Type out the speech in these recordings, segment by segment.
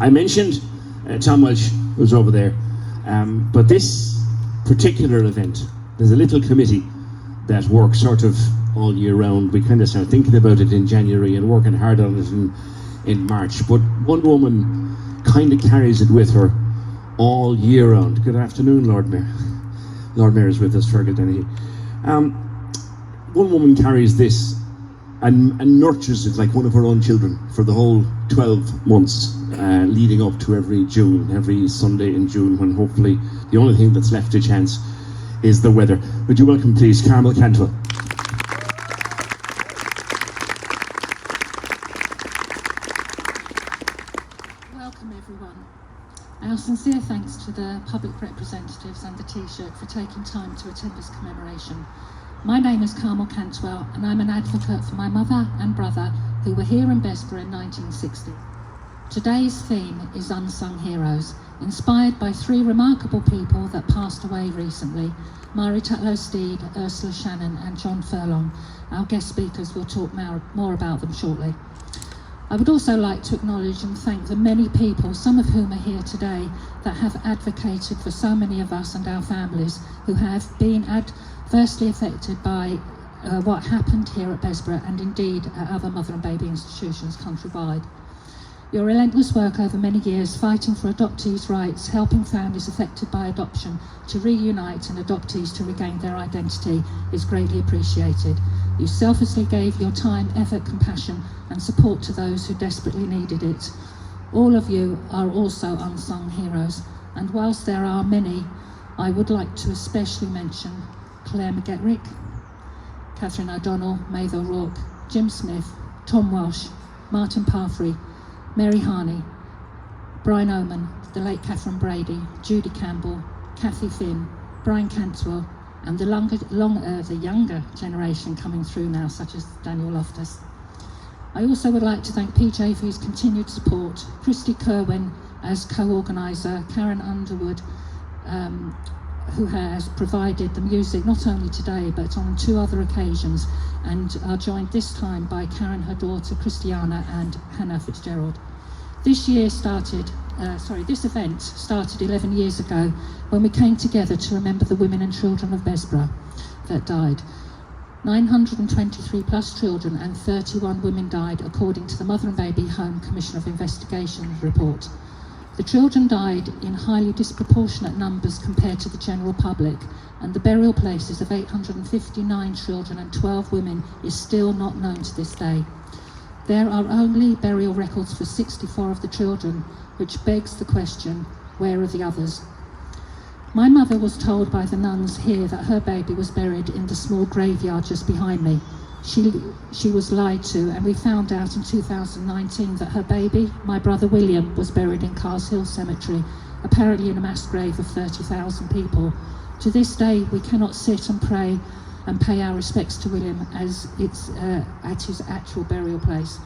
I mentioned Tom Welsh was over there, but this particular event, there's a little committee that works sort of all year round. We kind of start thinking about it in January and working hard on it in March, but one woman kind of carries it with her all year round. Good afternoon, Lord Mayor. Lord Mayor is with us, Fergal Dennehy. One woman carries this and nurtures it like one of her own children for the whole 12 months leading up to every Sunday in June, when hopefully the only thing that's left to chance is the weather. Would you welcome, please, Carmel Cantwell. Welcome, everyone. Our sincere thanks to the public representatives and the Taoiseach for taking time to attend this commemoration. My name is Carmel Cantwell, and I'm an advocate for my mother and brother who were here in Bessborough in 1960. Today's theme is Unsung Heroes, inspired by three remarkable people that passed away recently: Mary Tatlow-Steed, Ursula Shannon and John Furlong. Our guest speakers will talk more about them shortly. I would also like to acknowledge and thank the many people, some of whom are here today, that have advocated for so many of us and our families who have been adversely affected by what happened here at Bessborough and indeed at other mother and baby institutions countrywide. Your relentless work over many years fighting for adoptees' rights, helping families affected by adoption to reunite and adoptees to regain their identity is greatly appreciated. You selflessly gave your time, effort, compassion and support to those who desperately needed it. All of you are also unsung heroes, and whilst there are many, I would like to especially mention Claire McGettrick, Catherine O'Donnell, Maeve O'Rourke, Jim Smith, Tom Welsh, Martin Parfrey, Mary Harney, Brian Oman, the late Catherine Brady, Judy Campbell, Kathy Finn, Brian Cantwell, and the younger generation coming through now, such as Daniel Loftus. I also would like to thank PJ for his continued support, Christy Kerwin as co-organiser, Karen Underwood, who has provided the music not only today but on 2 other occasions, and are joined this time by Karen, her daughter Christiana, and Hannah Fitzgerald. This event started 11 years ago when we came together to remember the women and children of Bessborough that died. 923 plus children and 31 women died, according to the Mother and Baby Home Commission of Investigation report. The children died in highly disproportionate numbers compared to the general public, and the burial places of 859 children and 12 women is still not known to this day. There are only burial records for 64 of the children, which begs the question, where are the others? My mother was told by the nuns here that her baby was buried in the small graveyard just behind me. She was lied to, and we found out in 2019 that her baby, my brother William, was buried in Cars Hill Cemetery, apparently in a mass grave of 30,000 people. To this day, we cannot sit and pray and pay our respects to William as it's at his actual burial place.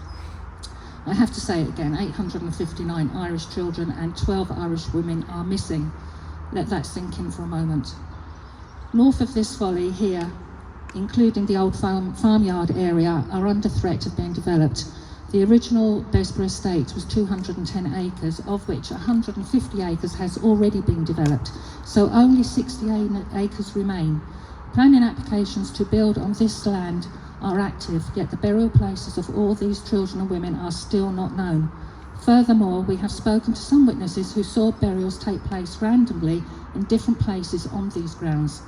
I have to say it again, 859 Irish children and 12 Irish women are missing. Let that sink in for a moment. North of this folly here, including the old farmyard area, are under threat of being developed. The original Bessborough estate was 210 acres, of which 150 acres has already been developed, so only 68 acres remain. Planning applications to build on this land are active, yet the burial places of all these children and women are still not known. Furthermore, we have spoken to some witnesses who saw burials take place randomly in different places on these grounds.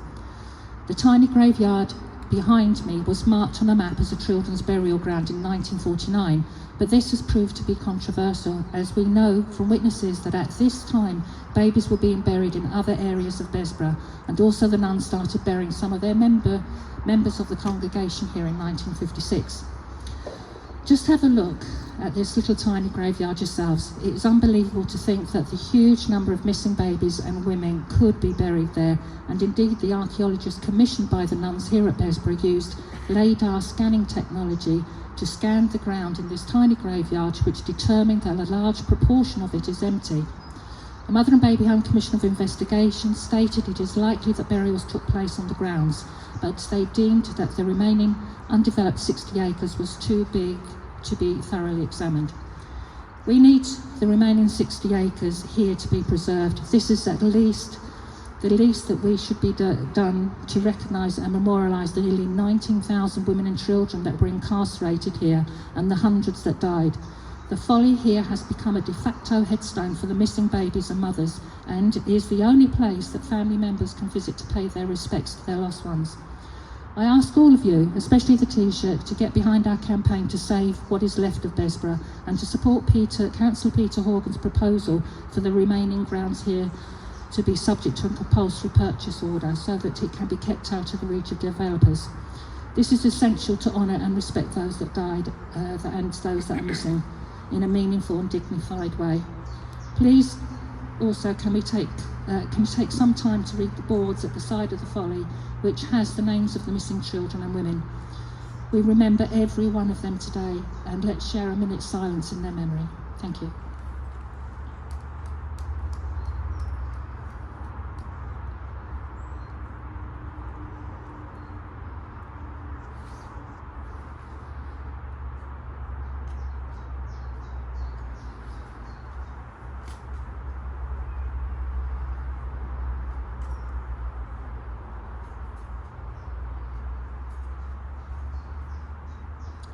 The tiny graveyard behind me was marked on a map as a children's burial ground in 1949, but this has proved to be controversial, as we know from witnesses that at this time babies were being buried in other areas of Bessborough, and also the nuns started burying some of their members of the congregation here in 1956. Just have a look at this little tiny graveyard yourselves. It is unbelievable to think that the huge number of missing babies and women could be buried there, and indeed the archaeologists commissioned by the nuns here at Bessborough used LiDAR scanning technology to scan the ground in this tiny graveyard, which determined that a large proportion of it is empty. The Mother and Baby Home Commission of Investigation stated it is likely that burials took place on the grounds, but they deemed that the remaining undeveloped 60 acres was too big to be thoroughly examined. We need the remaining 60 acres here to be preserved. This is at least the least that we should be done to recognise and memorialise the nearly 19,000 women and children that were incarcerated here and the hundreds that died. The folly here has become a de facto headstone for the missing babies and mothers, and is the only place that family members can visit to pay their respects to their lost ones. I ask all of you, especially the Taoiseach, to get behind our campaign to save what is left of Bessborough and to support Councillor Peter Horgan's proposal for the remaining grounds here to be subject to a compulsory purchase order so that it can be kept out of the reach of developers. This is essential to honour and respect those that died and those that are missing in a meaningful and dignified way. Please also can we take some time to read the boards at the side of the folly, which has the names of the missing children and women. We remember every one of them today, and let's share a minute's silence in their memory. Thank you.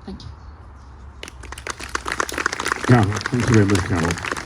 Thank you. Carmel, thank you very much, Carmel.